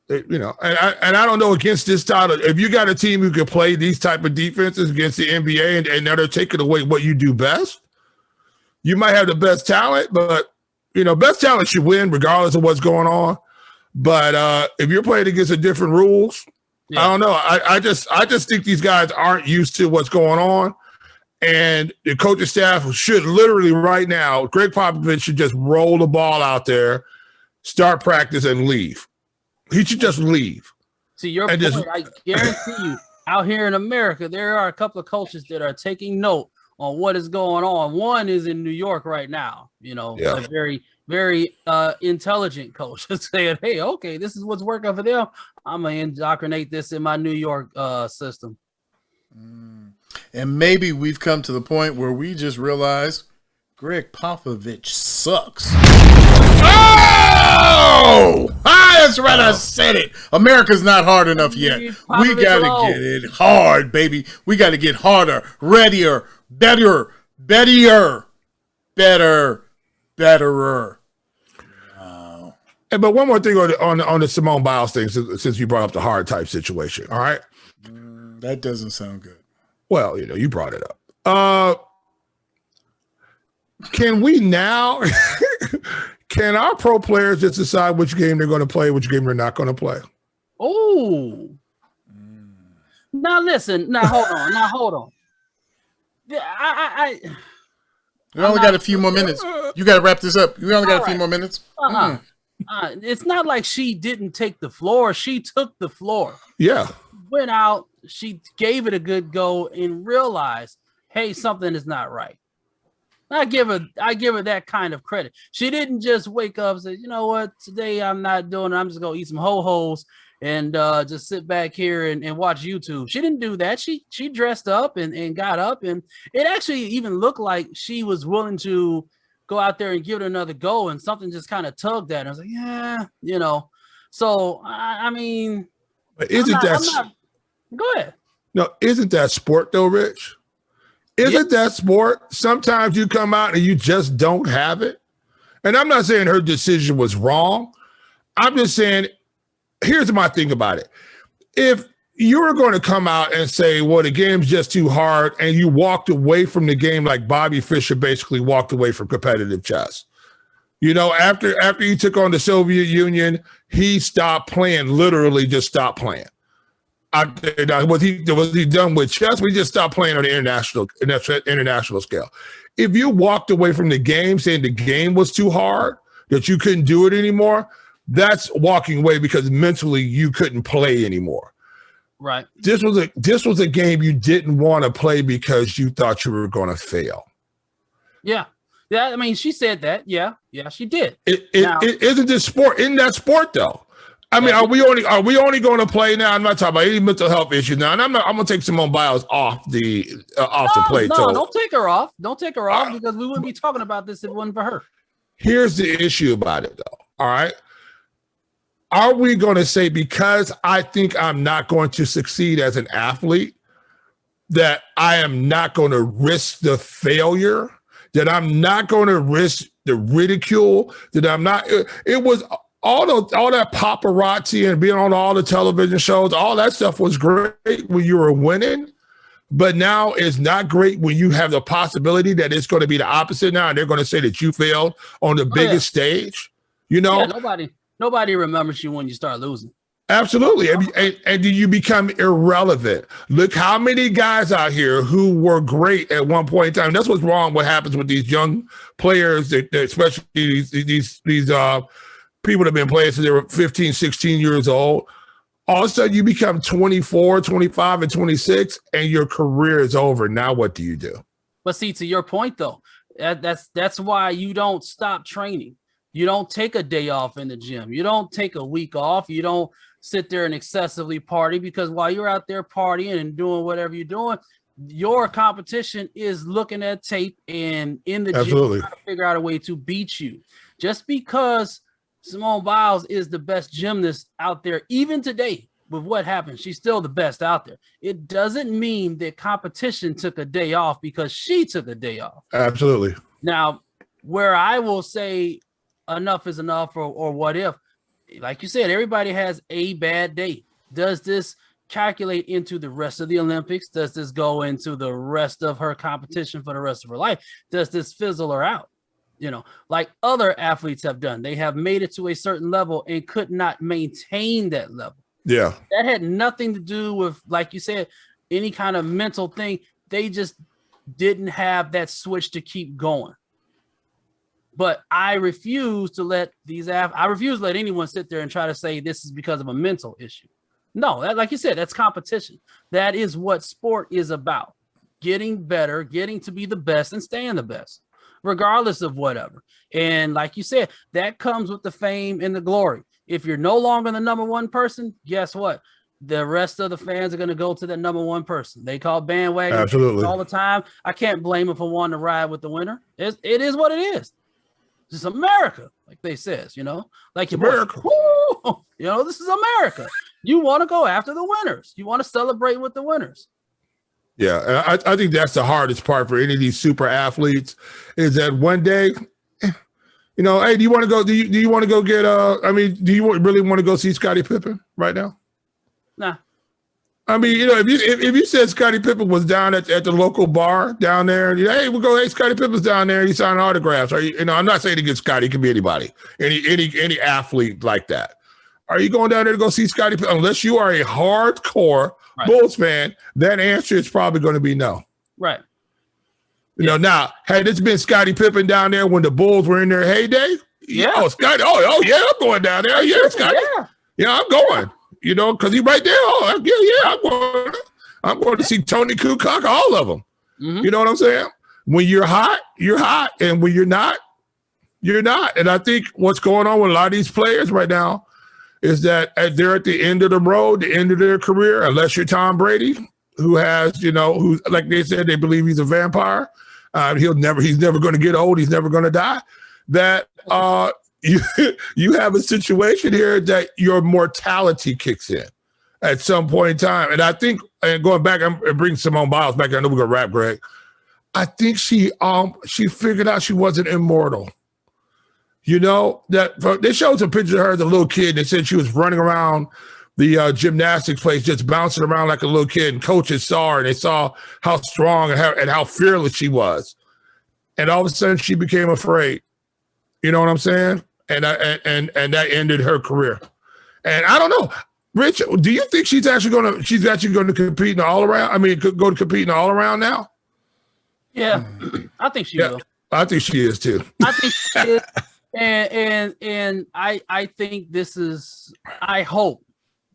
And I don't know against this title. If you got a team who can play these type of defenses against the NBA and now they're taking away what you do best, you might have the best talent, but best talent should win regardless of what's going on. But if you're playing against a different rules, I don't know. I just think these guys aren't used to what's going on. And the coaching staff should literally right now, Greg Popovich should just roll the ball out there, start practice, and leave. He should just leave. To your point, I guarantee you, out here in America, there are a couple of coaches that are taking note on what is going on. One is in New York right now, a very, very intelligent coach saying, hey, okay, this is what's working for them. I'm going to indoctrinate this in my New York system. And maybe we've come to the point where we just realize Greg Popovich sucks. Oh! That's right. I said it. America's not hard enough yet. We got to get it hard, baby. We got to get harder, readier, betterer. Wow. But one more thing on the Simone Biles thing, since you brought up the hard type situation. All right. That doesn't sound good. Well, you brought it up. Can we now? Can our pro players just decide which game they're going to play, which game they're not going to play? Oh. Now listen. Now hold on. We only got a few more minutes. You got to wrap this up. We only got a few more minutes. It's not like she didn't take the floor. She took the floor. Yeah. Went out. She gave it a good go and realized, hey, something is not right. I give her that kind of credit. She didn't just wake up and say, you know what, today I'm not doing it. I'm just gonna eat some ho-hos and just sit back here and watch YouTube. She didn't do that. She dressed up and got up, and it actually even looked like she was willing to go out there and give it another go, and something just kind of tugged at her. I was like, yeah, So I mean, but go ahead. No, isn't that sport though, Rich? Isn't that sport? Sometimes you come out and you just don't have it. And I'm not saying her decision was wrong. I'm just saying, here's my thing about it. If you were going to come out and say, well, the game's just too hard, and you walked away from the game like Bobby Fischer basically walked away from competitive chess. You know, after he took on the Soviet Union, he stopped playing, literally just stopped playing. Was he done with chess? We just stopped playing on the international scale. If you walked away from the game saying the game was too hard, that you couldn't do it anymore, that's walking away because mentally you couldn't play anymore. Right. This was a game you didn't want to play because you thought you were going to fail. Yeah. Yeah. I mean, she said that. Yeah. Yeah, she did. Isn't this sport? Isn't that sport though? I mean, are we only going to play now? I'm not talking about any mental health issues now, and I'm going to take Simone Biles off the plate. No, don't take her off. Don't take her off because we wouldn't be talking about this if it wasn't for her. Here's the issue about it, though. All right, are we going to say because I think I'm not going to succeed as an athlete that I am not going to risk the failure? That I'm not going to risk the ridicule? That I'm not? It was. All that paparazzi and being on all the television shows, all that stuff was great when you were winning, but now it's not great when you have the possibility that it's going to be the opposite now, and they're going to say that you failed on the biggest stage. You know, nobody remembers you when you start losing. Absolutely, and you become irrelevant. Look how many guys out here who were great at one point in time. That's what's wrong. What happens with these young players, that especially these people that have been playing since they were 15, 16 years old. All of a sudden, you become 24, 25, and 26, and your career is over. Now what do you do? But see, to your point, though, that's why you don't stop training. You don't take a day off in the gym. You don't take a week off. You don't sit there and excessively party, because while you're out there partying and doing whatever you're doing, your competition is looking at tape and in the gym trying to figure out a way to beat you. Just because Simone Biles is the best gymnast out there, even today, with what happened, she's still the best out there. It doesn't mean that competition took a day off because she took a day off. Absolutely. Now, where I will say enough is enough, or what if, like you said, everybody has a bad day. Does this calculate into the rest of the Olympics? Does this go into the rest of her competition for the rest of her life? Does this fizzle her out? You know, like other athletes have done. They have made it to a certain level and could not maintain that level. Yeah. That had nothing to do with, like you said, any kind of mental thing. They just didn't have that switch to keep going. But I refuse to let anyone sit there and try to say this is because of a mental issue. No, that, like you said, that's competition. That is what sport is about. Getting better, getting to be the best and staying the best, regardless of whatever. And like you said, that comes with the fame and the glory. If you're no longer the number one person, guess what? The rest of the fans are going to go to that number one person. They call bandwagon absolutely all the time. I can't blame them for wanting to ride with the winner. It is what it is. This is America, like they says, you know, like America. You know, this is America. You want to go after the winners. You want to celebrate with the winners. Yeah, and I think that's the hardest part for any of these super athletes is that one day, you know, hey, do you want to go? Do you want to go get? Do you really want to go see Scottie Pippen right now? Nah. I mean, you know, if you said Scottie Pippen was down at the local bar down there, and hey, we'll go. Hey, Scottie Pippen's down there. He's signing autographs. You know, I'm not saying to get Scottie. It can be anybody, any athlete like that. Are you going down there to go see Scottie Pippen? Unless you are a hardcore Bulls fan, that answer is probably going to be no. Right. You know, now, had this been Scottie Pippen down there when the Bulls were in their heyday? Yeah. Oh, Scottie. Oh, yeah, I'm going down there. Yeah, Scottie. Yeah, I'm going. You know, because he's right there. Oh, yeah, I'm going to see Tony Kukoc, all of them. Mm-hmm. You know what I'm saying? When you're hot, you're hot. And when you're not, you're not. And I think what's going on with a lot of these players right now is that they're at the end of the road, the end of their career, unless you're Tom Brady, who has, you know, who, like they said, they believe he's a vampire. He's never going to get old. He's never going to die. That you have a situation here that your mortality kicks in at some point in time. And I think, and going back, I'm bringing Simone Biles back. I know we're going to wrap, Greg. I think she figured out she wasn't immortal. You know, that they showed some pictures of her as a little kid. They said she was running around the gymnastics place, just bouncing around like a little kid. And coaches saw her, and they saw how strong and how fearless she was. And all of a sudden, she became afraid. You know what I'm saying? And that ended her career. And I don't know, Rich. Do you think she's actually going to compete in the all around? I mean, could go to compete in the all around now? Yeah, I think she will. I think she is too. I think she is. And I think this is, I hope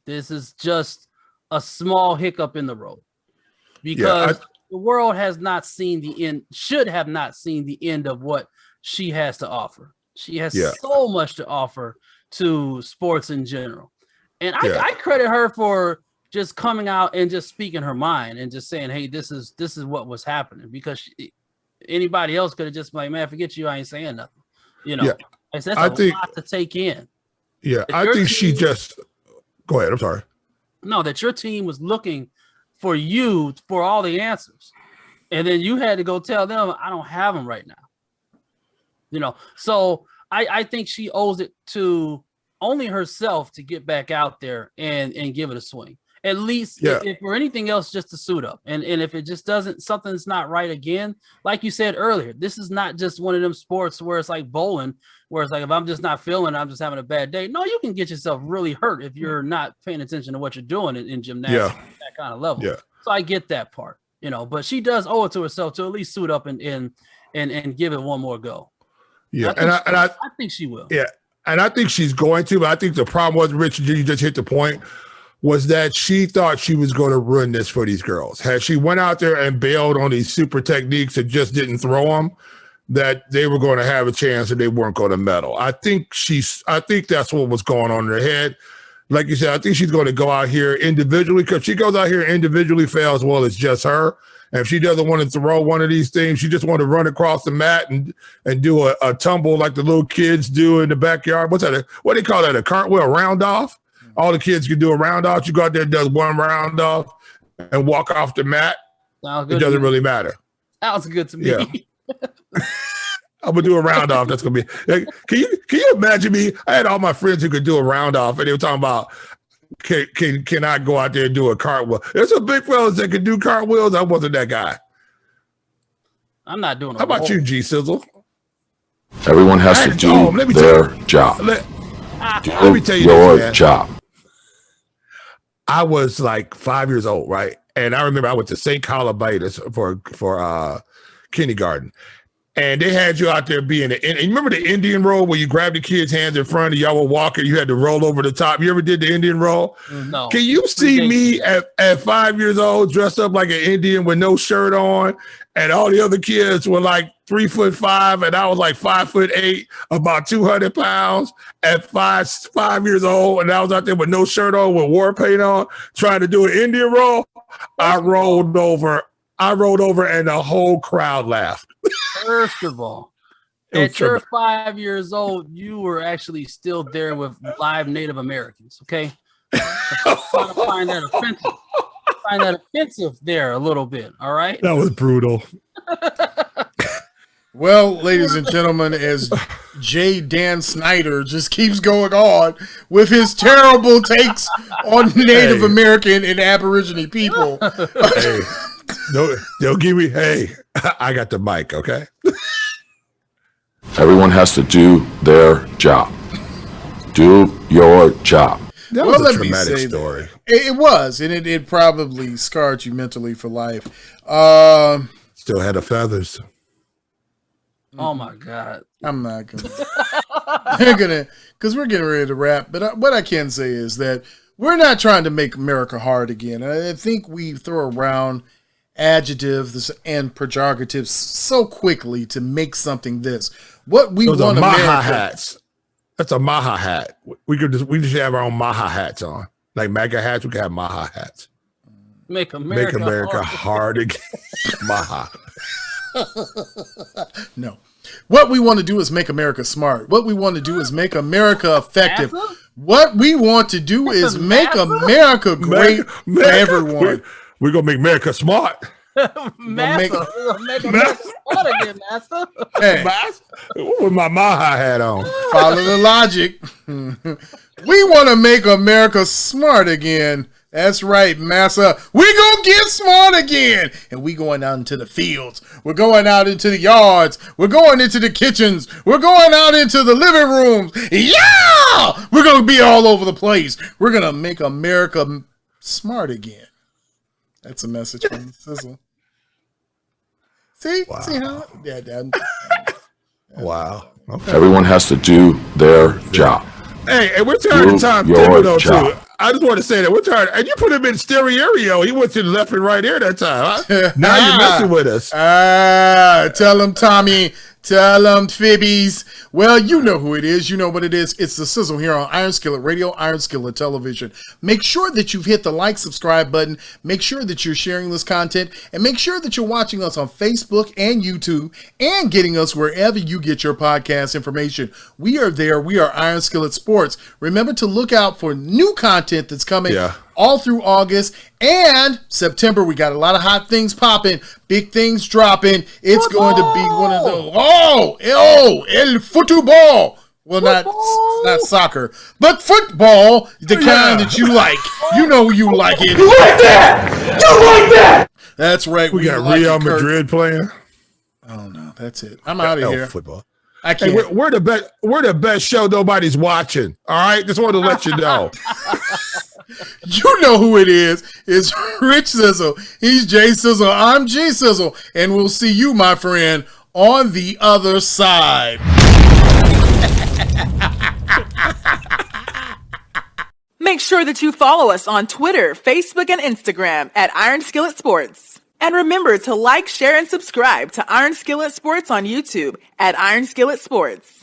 this is just a small hiccup in the road, because the world has not seen the end, should have not seen the end of what she has to offer. She has so much to offer to sports in general. And I credit her for just coming out and just speaking her mind and just saying, hey, this is what was happening, because anybody else could have just been like, man, forget you, I ain't saying nothing. You know, that's a lot to take in. Yeah, I think she just go ahead. I'm sorry. No, that your team was looking for you for all the answers, and then you had to go tell them, I don't have them right now. You know, so I think she owes it to only herself to get back out there and give it a swing. At least if for anything else, just to suit up. And if it just doesn't, something's not right again, like you said earlier, this is not just one of them sports where it's like bowling, where it's like, if I'm just not feeling, I'm just having a bad day. No, you can get yourself really hurt if you're not paying attention to what you're doing in gymnastics at that kind of level. Yeah. So I get that part, you know, but she does owe it to herself to at least suit up and give it one more go. Yeah. I think she will. Yeah. And I think she's going to, but I think the problem was, Richard, you just hit the point, was that she thought she was going to ruin this for these girls. Had she went out there and bailed on these super techniques and just didn't throw them, that they were going to have a chance and they weren't going to medal. I think that's what was going on in her head. Like you said, I think she's going to go out here individually, because she goes out here individually, fails, well, it's just her. And if she doesn't want to throw one of these things, she just want to run across the mat and do a tumble like the little kids do in the backyard. What's that? What do they call that? A cartwheel, a round off? All the kids can do a round off. You go out there, does one round off, and walk off the mat. It doesn't really matter. Sounds good to me. Yeah. I'm gonna do a round off. That's gonna be. Can you imagine me? I had all my friends who could do a round off, and they were talking about, can I go out there and do a cartwheel? There's some big fellas that can do cartwheels. I wasn't that guy. I'm not doing it. How about you, G Sizzle? Everyone has to do their job. Let me tell you your this, job. I was like 5 years old, right? And I remember I went to St. Calabatus for kindergarten. And they had you out there being and you remember the Indian roll where you grab the kid's hands in front and y'all were walking, you had to roll over the top. You ever did the Indian roll? No. Can you see me at 5 years old dressed up like an Indian with no shirt on, and all the other kids were like 3'5" and I was like 5'8", about 200 pounds at five years old, and I was out there with no shirt on, with war paint on, trying to do an Indian roll? I rolled over and the whole crowd laughed. First of all, at your 5 years old, you were actually still there with live Native Americans, okay? I find that offensive. Find that offensive there a little bit, all right? That was brutal. Well, ladies and gentlemen, as J. Dan Snyder just keeps going on with his terrible takes on Native American and Aborigine people. Hey, don't give me, hey, I got the mic, okay? Everyone has to do their job. Do your job. That was a traumatic story. It was, and it probably scarred you mentally for life. Still had the feathers. Oh my God. I'm not gonna, because we're getting ready to wrap. But what I can say is that we're not trying to make America hard again. I think we throw around adjectives and pejoratives so quickly to make something this. What we Those want are America. Maha hats. That's a Maha hat. We just have our own Maha hats on. Like MAGA hats, we can have Maha hats. Make America hard again. Maha. No. What we want to do is make America smart. What we want to do is make America effective. What we want to do is make America great for everyone. We're going to make America smart. Master, we're gonna make America smart again, Master. Hey, With my Maha hat on. follow the logic. We want to make America smart again. That's right, massa. We gonna get smart again. And we going out into the fields. We're going out into the yards. We're going into the kitchens. We're going out into the living rooms. Yeah! We're gonna be all over the place. We're gonna make America smart again. That's a message from Sizzle. See? Wow. See how? Yeah. Wow. Okay. Everyone has to do their job. Hey, and we're tired of Tom your Thibodeau job. too. I just want to say that we're tired. And you put him in stereo. He went to the left and right ear that time. Huh? Now you're messing with us. Tell him, Tommy. Tell him, Fibbies. Well, you know who it is. You know what it is. It's the Sizzle here on Iron Skillet Radio, Iron Skillet Television. Make sure that you've hit the like, subscribe button. Make sure that you're sharing this content. And make sure that you're watching us on Facebook and YouTube and getting us wherever you get your podcast information. We are there. We are Iron Skillet Sports. Remember to look out for new content that's coming all through August and September. We got a lot of hot things popping, big things dropping. It's going to be one of those. El football. Well, not soccer, but football, the kind that you like. You know you like it. You like that? You like that? That's right. We got like Real Madrid playing. Oh no, that's it. I'm out of here. Football. I can't. Hey, we're the best. We're the best show nobody's watching. All right, just wanted to let you know. You know who it is. It's Rich Sizzle. He's J Sizzle. I'm G Sizzle. And we'll see you, my friend, on the other side. Make sure that you follow us on Twitter, Facebook, and Instagram at Iron Skillet Sports. And remember to like, share, and subscribe to Iron Skillet Sports on YouTube at Iron Skillet Sports.